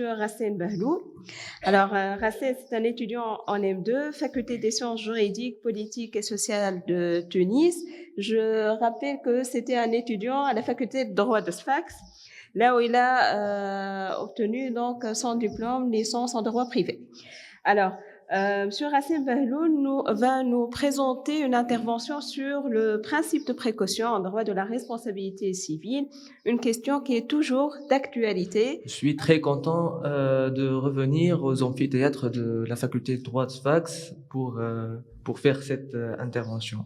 sur Racine Bahlou. Alors, Racine, c'est un étudiant en M2, faculté des sciences juridiques, politiques et sociales de Tunis. Je rappelle que c'était un étudiant à la faculté de droit de Sfax, là où il a obtenu donc son diplôme licence en droit privé. Alors, M. Racine Bahlou va nous présenter une intervention sur le principe de précaution en droit de la responsabilité civile, une question qui est toujours d'actualité. Je suis très content de revenir aux amphithéâtres de la faculté de droit de Sfax pour faire cette intervention.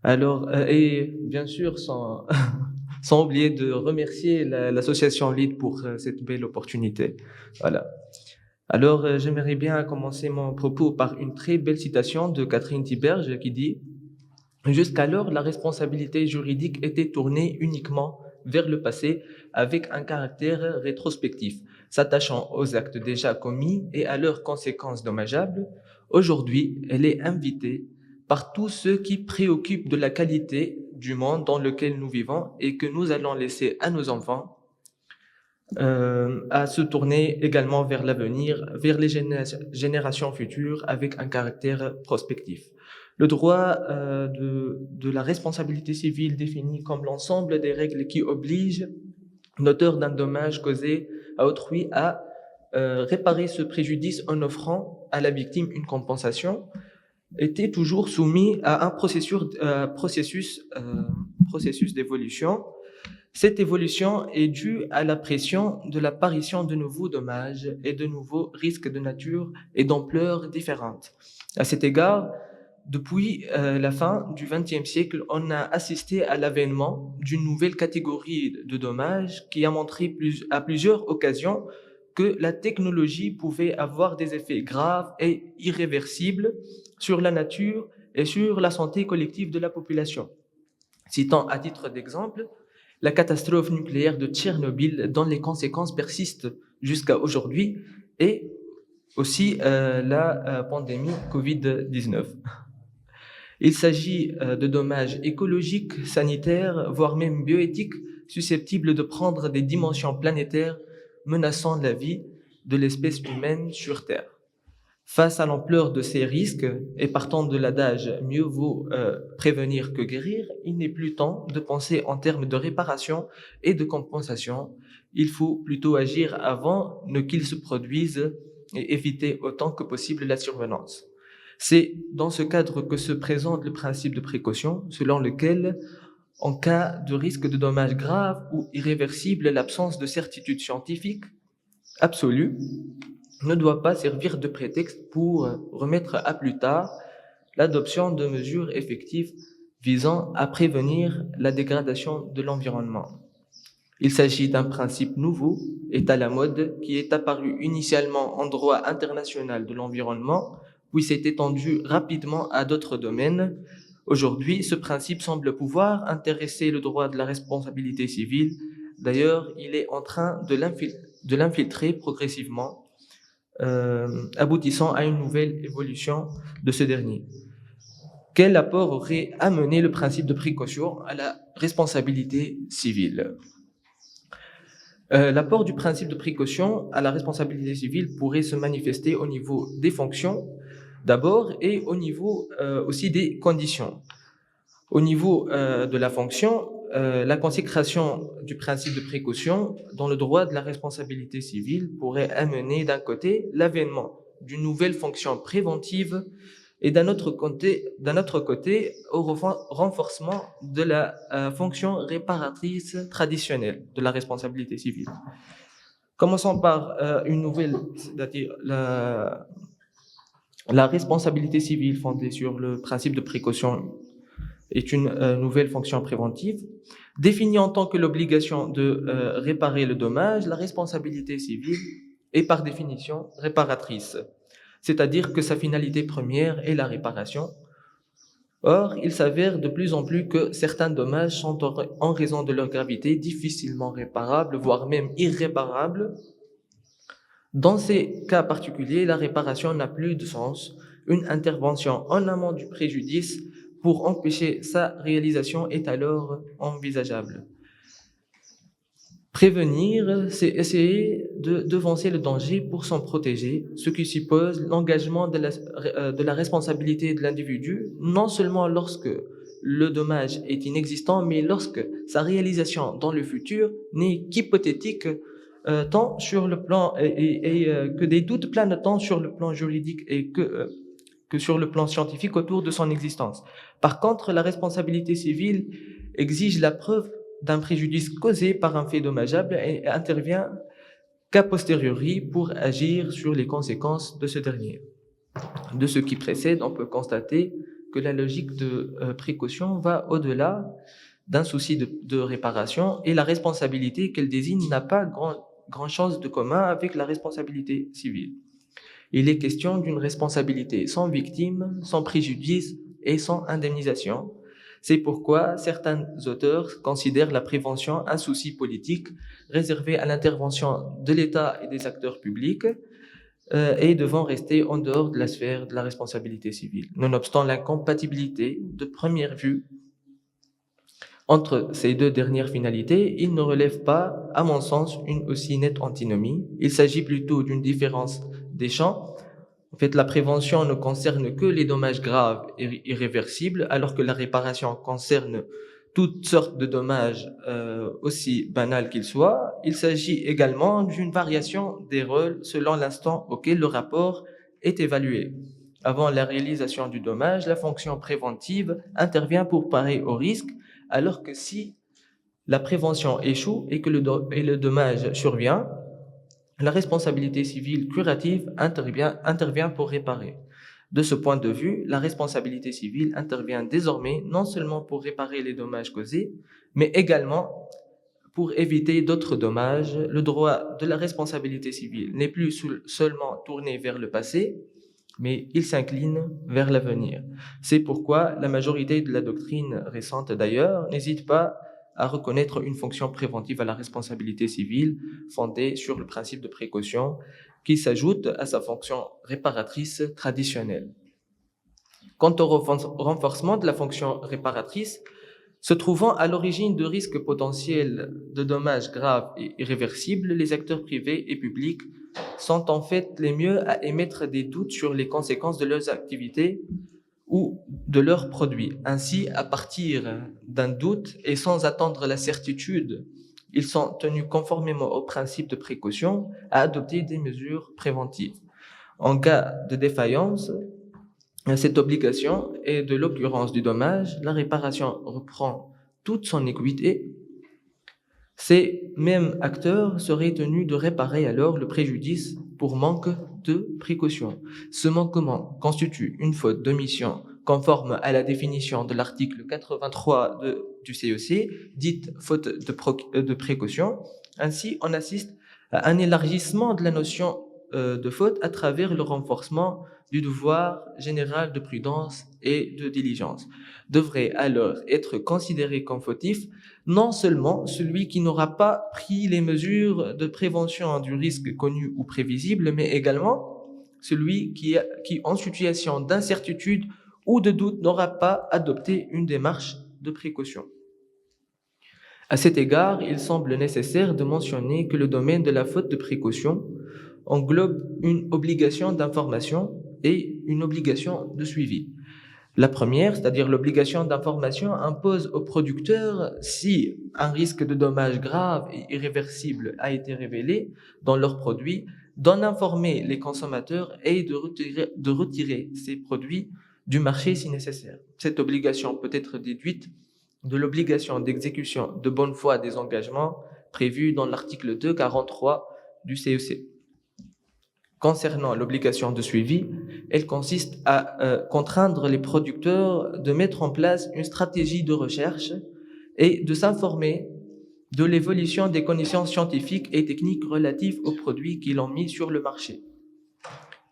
Alors, et bien sûr, sans oublier de remercier l'association LEAD pour cette belle opportunité. Voilà. Alors, j'aimerais bien commencer mon propos par une très belle citation de Catherine Tiberge qui dit « Jusqu'alors, la responsabilité juridique était tournée uniquement vers le passé avec un caractère rétrospectif, s'attachant aux actes déjà commis et à leurs conséquences dommageables. Aujourd'hui, elle est invitée par tous ceux qui préoccupent de la qualité du monde dans lequel nous vivons et que nous allons laisser à nos enfants à se tourner également vers l'avenir, vers les générations futures avec un caractère prospectif. Le droit de la responsabilité civile définit comme l'ensemble des règles qui obligent l'auteur d'un dommage causé à autrui à réparer ce préjudice en offrant à la victime une compensation, était toujours soumis à un processus d'évolution. Cette évolution est due à la pression de l'apparition de nouveaux dommages et de nouveaux risques de nature et d'ampleur différentes. À cet égard, depuis la fin du XXe siècle, on a assisté à l'avènement d'une nouvelle catégorie de dommages qui a montré à plusieurs occasions que la technologie pouvait avoir des effets graves et irréversibles sur la nature et sur la santé collective de la population. Citant à titre d'exemple, la catastrophe nucléaire de Tchernobyl dont les conséquences persistent jusqu'à aujourd'hui et aussi la pandémie Covid-19. Il s'agit de dommages écologiques, sanitaires, voire même bioéthiques susceptibles de prendre des dimensions planétaires menaçant la vie de l'espèce humaine sur Terre. Face à l'ampleur de ces risques, et partant de l'adage « mieux vaut prévenir que guérir », il n'est plus temps de penser en termes de réparation et de compensation. Il faut plutôt agir avant qu'il se produise et éviter autant que possible la survenance. C'est dans ce cadre que se présente le principe de précaution, selon lequel, en cas de risque de dommages graves ou irréversibles, l'absence de certitude scientifique absolue ne doit pas servir de prétexte pour remettre à plus tard l'adoption de mesures effectives visant à prévenir la dégradation de l'environnement. Il s'agit d'un principe nouveau et à la mode qui est apparu initialement en droit international de l'environnement, puis s'est étendu rapidement à d'autres domaines. Aujourd'hui, ce principe semble pouvoir intéresser le droit de la responsabilité civile. D'ailleurs, il est en train de l'infiltrer progressivement, aboutissant à une nouvelle évolution de ce dernier. Quel apport aurait amené le principe de précaution à la responsabilité civile ? L'apport du principe de précaution à la responsabilité civile pourrait se manifester au niveau des fonctions d'abord et au niveau aussi des conditions. Au niveau de la fonction, la consécration du principe de précaution dans le droit de la responsabilité civile pourrait amener d'un côté l'avènement d'une nouvelle fonction préventive et d'un autre côté au renforcement de la fonction réparatrice traditionnelle de la responsabilité civile. Commençons par une nouvelle, c'est-à-dire la responsabilité civile fondée sur le principe de précaution est une nouvelle fonction préventive. Définie en tant que l'obligation de réparer le dommage, la responsabilité civile est par définition réparatrice, c'est-à-dire que sa finalité première est la réparation. Or, il s'avère de plus en plus que certains dommages sont, en raison de leur gravité, difficilement réparables, voire même irréparables. Dans ces cas particuliers, la réparation n'a plus de sens. Une intervention en amont du préjudice pour empêcher sa réalisation est alors envisageable. Prévenir, c'est essayer de devancer le danger pour s'en protéger, ce qui suppose l'engagement de la responsabilité de l'individu, non seulement lorsque le dommage est inexistant, mais lorsque sa réalisation dans le futur n'est qu'hypothétique, tant sur le plan que des doutes planent tant sur le plan juridique que sur le plan scientifique autour de son existence. Par contre, la responsabilité civile exige la preuve d'un préjudice causé par un fait dommageable et intervient qu'a posteriori pour agir sur les conséquences de ce dernier. De ce qui précède, on peut constater que la logique de précaution va au-delà d'un souci de réparation et la responsabilité qu'elle désigne n'a pas grand-chose de commun avec la responsabilité civile. Il est question d'une responsabilité sans victime, sans préjudice et sans indemnisation. C'est pourquoi certains auteurs considèrent la prévention un souci politique réservé à l'intervention de l'État et des acteurs publics et devant rester en dehors de la sphère de la responsabilité civile. Nonobstant l'incompatibilité de première vue entre ces deux dernières finalités, il ne relève pas, à mon sens, une aussi nette antinomie. Il s'agit plutôt d'une différence des champs. En fait, la prévention ne concerne que les dommages graves et irréversibles, alors que la réparation concerne toutes sortes de dommages, aussi banals qu'ils soient. Il s'agit également d'une variation des rôles selon l'instant auquel le rapport est évalué. Avant la réalisation du dommage, la fonction préventive intervient pour parer au risque, alors que si la prévention échoue et que le dommage survient, la responsabilité civile curative intervient pour réparer. De ce point de vue, la responsabilité civile intervient désormais non seulement pour réparer les dommages causés, mais également pour éviter d'autres dommages. Le droit de la responsabilité civile n'est plus seulement tourné vers le passé, mais il s'incline vers l'avenir. C'est pourquoi la majorité de la doctrine récente d'ailleurs n'hésite pas à reconnaître une fonction préventive à la responsabilité civile fondée sur le principe de précaution qui s'ajoute à sa fonction réparatrice traditionnelle. Quant au renforcement de la fonction réparatrice, se trouvant à l'origine de risques potentiels de dommages graves et irréversibles, les acteurs privés et publics sont en fait les mieux à émettre des doutes sur les conséquences de leurs activités ou de leurs produits. Ainsi, à partir d'un doute et sans attendre la certitude, ils sont tenus conformément au principe de précaution à adopter des mesures préventives. En cas de défaillance, cette obligation et de l'occurrence du dommage, la réparation reprend toute son équité. Ces mêmes acteurs seraient tenus de réparer alors le préjudice pour manque de précaution. Ce manquement constitue une faute d'omission conforme à la définition de l'article 83 du CEC, dite faute de précaution. Ainsi, on assiste à un élargissement de la notion de faute à travers le renforcement du devoir général de prudence et de diligence. Devrait alors être considéré comme fautif non seulement celui qui n'aura pas pris les mesures de prévention du risque connu ou prévisible, mais également celui qui en situation d'incertitude ou de doute n'aura pas adopté une démarche de précaution. À cet égard, il semble nécessaire de mentionner que le domaine de la faute de précaution englobe une obligation d'information et une obligation de suivi. La première, c'est-à-dire l'obligation d'information, impose aux producteurs, si un risque de dommage grave et irréversible a été révélé dans leurs produits, d'en informer les consommateurs et de retirer ces produits du marché si nécessaire. Cette obligation peut être déduite de l'obligation d'exécution de bonne foi des engagements prévus dans l'article 243 du CEC. Concernant l'obligation de suivi, elle consiste à contraindre les producteurs de mettre en place une stratégie de recherche et de s'informer de l'évolution des connaissances scientifiques et techniques relatives aux produits qu'ils ont mis sur le marché,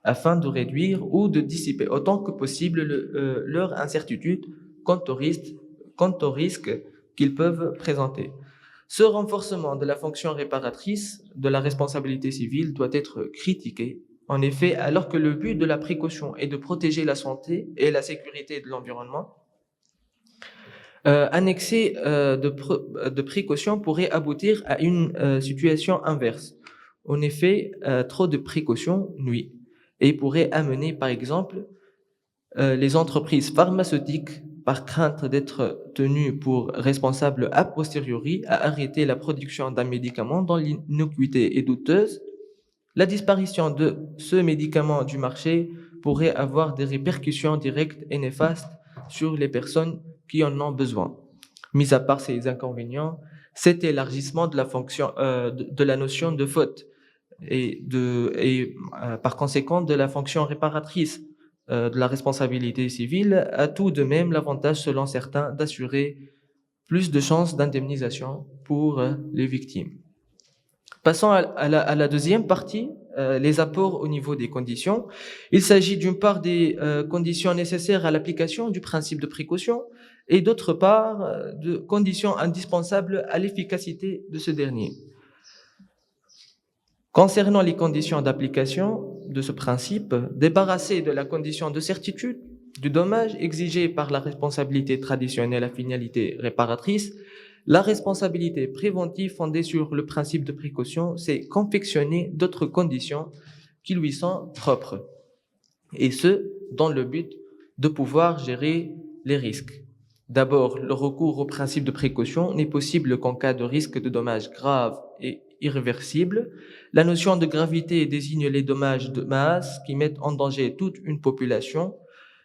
afin de réduire ou de dissiper autant que possible leur incertitude quant au risque qu'ils peuvent présenter. Ce renforcement de la fonction réparatrice de la responsabilité civile doit être critiqué. En effet, alors que le but de la précaution est de protéger la santé et la sécurité de l'environnement, Un excès de précaution pourrait aboutir à une situation inverse. En effet, trop de précautions nuit et pourrait amener, par exemple, les entreprises pharmaceutiques, par crainte d'être tenues pour responsables a posteriori, à arrêter la production d'un médicament dont l'innocuité est douteuse. La disparition de ce médicament du marché pourrait avoir des répercussions directes et néfastes sur les personnes qui en ont besoin. Mis à part ces inconvénients, cet élargissement de la fonction, de la notion de faute et par conséquent de la fonction réparatrice de la responsabilité civile a tout de même l'avantage, selon certains, d'assurer plus de chances d'indemnisation pour les victimes. Passons à la deuxième partie, les apports au niveau des conditions. Il s'agit d'une part des conditions nécessaires à l'application du principe de précaution et d'autre part de conditions indispensables à l'efficacité de ce dernier. Concernant les conditions d'application de ce principe, débarrassé de la condition de certitude du dommage exigé par la responsabilité traditionnelle à finalité réparatrice, la responsabilité préventive fondée sur le principe de précaution s'est confectionnée d'autres conditions qui lui sont propres, et ce, dans le but de pouvoir gérer les risques. D'abord, le recours au principe de précaution n'est possible qu'en cas de risque de dommages graves et irréversibles. La notion de gravité désigne les dommages de masse qui mettent en danger toute une population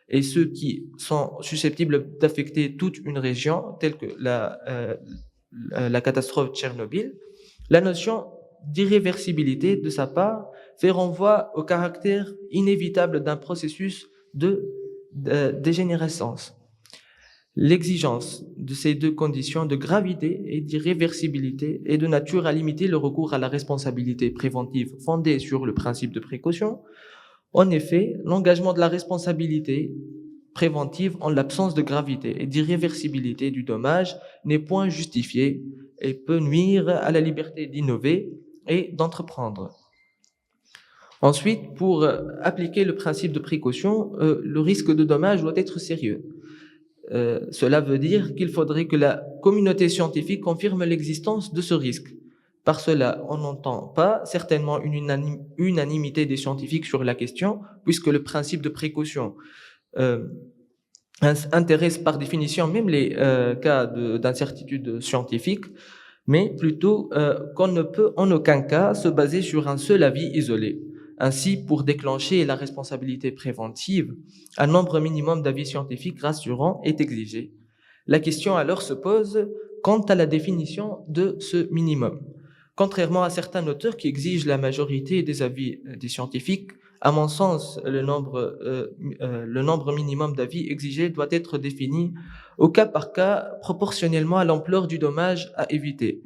et ceux qui sont susceptibles d'affecter toute une région, telle que la catastrophe de Tchernobyl. La notion d'irréversibilité, de sa part, fait renvoi au caractère inévitable d'un processus de dégénérescence. L'exigence de ces deux conditions de gravité et d'irréversibilité est de nature à limiter le recours à la responsabilité préventive fondée sur le principe de précaution. En effet, l'engagement de la responsabilité préventive en l'absence de gravité et d'irréversibilité du dommage n'est point justifié et peut nuire à la liberté d'innover et d'entreprendre. Ensuite, pour appliquer le principe de précaution, le risque de dommage doit être sérieux. Cela veut dire qu'il faudrait que la communauté scientifique confirme l'existence de ce risque. Par cela, on n'entend pas certainement une unanimité des scientifiques sur la question, puisque le principe de précaution intéresse par définition même les cas d'incertitude scientifique, mais plutôt qu'on ne peut en aucun cas se baser sur un seul avis isolé. Ainsi, pour déclencher la responsabilité préventive, un nombre minimum d'avis scientifiques rassurants est exigé. La question alors se pose quant à la définition de ce minimum. Contrairement à certains auteurs qui exigent la majorité des avis des scientifiques, à mon sens, le nombre minimum d'avis exigé doit être défini au cas par cas proportionnellement à l'ampleur du dommage à éviter.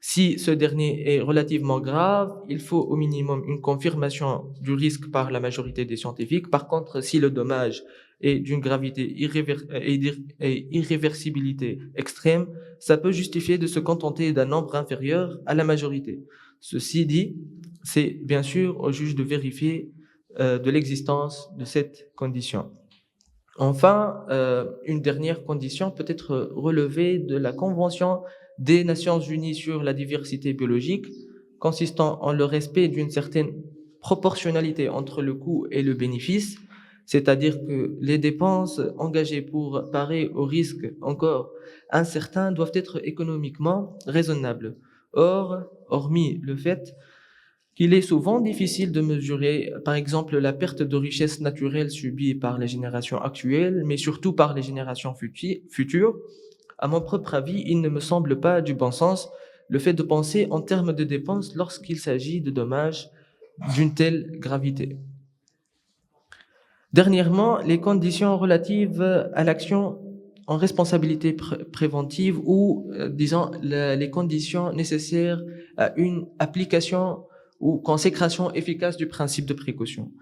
Si ce dernier est relativement grave, il faut au minimum une confirmation du risque par la majorité des scientifiques. Par contre, si le dommage est d'une gravité et irréversibilité extrême, ça peut justifier de se contenter d'un nombre inférieur à la majorité. Ceci dit, c'est bien sûr au juge de vérifier de l'existence de cette condition. Enfin, une dernière condition peut être relevée de la Convention des Nations Unies sur la diversité biologique, consistant en le respect d'une certaine proportionnalité entre le coût et le bénéfice, c'est-à-dire que les dépenses engagées pour parer aux risques encore incertains doivent être économiquement raisonnables. Or, hormis le fait qu'il est souvent difficile de mesurer, par exemple, la perte de richesse naturelle subie par les générations actuelles, mais surtout par les générations futures, à mon propre avis, il ne me semble pas du bon sens le fait de penser en termes de dépenses lorsqu'il s'agit de dommages d'une telle gravité. Dernièrement, les conditions relatives à l'action en responsabilité préventive ou, disons, les conditions nécessaires à une application ou consécration efficace du principe de précaution.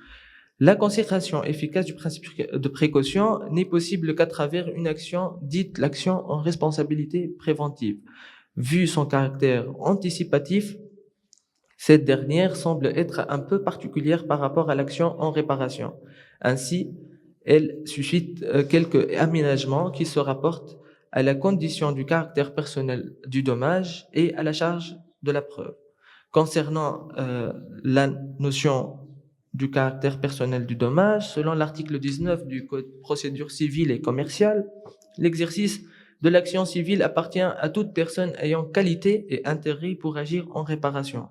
La consécration efficace du principe de précaution n'est possible qu'à travers une action dite l'action en responsabilité préventive. Vu son caractère anticipatif, cette dernière semble être un peu particulière par rapport à l'action en réparation. Ainsi, elle suscite quelques aménagements qui se rapportent à la condition du caractère personnel du dommage et à la charge de la preuve. Concernant la notion du caractère personnel du dommage, selon l'article 19 du Code de procédure civile et commerciale, l'exercice de l'action civile appartient à toute personne ayant qualité et intérêt pour agir en réparation,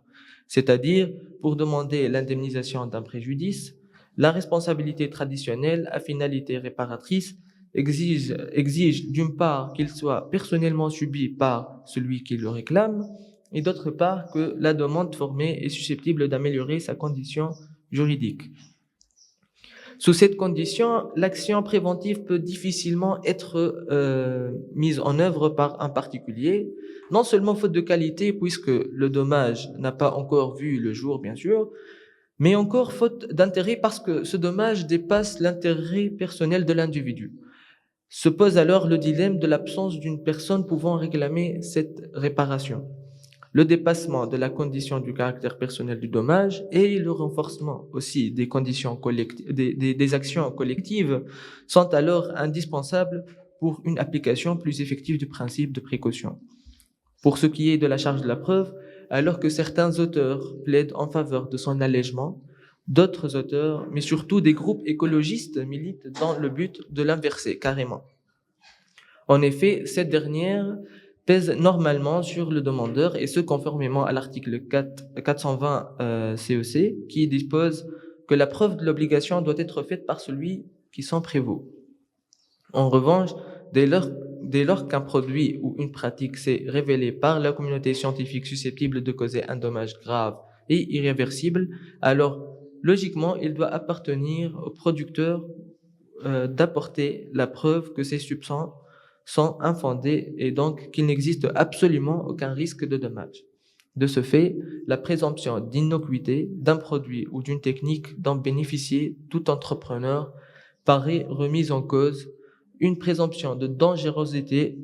c'est-à-dire pour demander l'indemnisation d'un préjudice. La responsabilité traditionnelle à finalité réparatrice exige d'une part qu'il soit personnellement subi par celui qui le réclame et d'autre part que la demande formée est susceptible d'améliorer sa condition juridique. Sous cette condition, l'action préventive peut difficilement être mise en œuvre par un particulier, non seulement faute de qualité puisque le dommage n'a pas encore vu le jour, bien sûr, mais encore faute d'intérêt parce que ce dommage dépasse l'intérêt personnel de l'individu. Se pose alors le dilemme de l'absence d'une personne pouvant réclamer cette réparation. Le dépassement de la condition du caractère personnel du dommage et le renforcement aussi des conditions des actions collectives sont alors indispensables pour une application plus effective du principe de précaution. Pour ce qui est de la charge de la preuve, alors que certains auteurs plaident en faveur de son allègement, d'autres auteurs, mais surtout des groupes écologistes, militent dans le but de l'inverser carrément. En effet, cette dernière pèse normalement sur le demandeur et ce conformément à l'article 420 CEC qui dispose que la preuve de l'obligation doit être faite par celui qui s'en prévaut. En revanche, dès lors qu'un produit ou une pratique s'est révélé par la communauté scientifique susceptible de causer un dommage grave et irréversible, alors logiquement, il doit appartenir au producteur d'apporter la preuve que ces substances sont infondées et donc qu'il n'existe absolument aucun risque de dommage. De ce fait, la présomption d'innocuité d'un produit ou d'une technique dont bénéficie tout entrepreneur paraît remise en cause, une présomption de dangerosité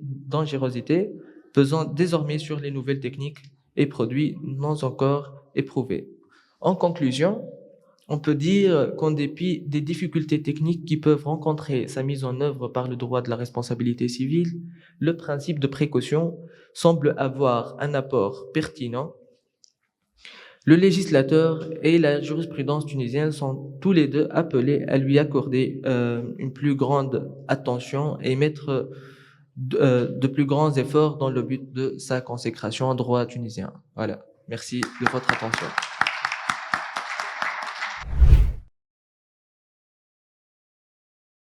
pesant désormais sur les nouvelles techniques et produits non encore éprouvés. En conclusion, on peut dire qu'en dépit des difficultés techniques qui peuvent rencontrer sa mise en œuvre par le droit de la responsabilité civile, le principe de précaution semble avoir un apport pertinent. Le législateur et la jurisprudence tunisienne sont tous les deux appelés à lui accorder une plus grande attention et mettre de plus grands efforts dans le but de sa consécration en droit tunisien. Voilà. Merci de votre attention.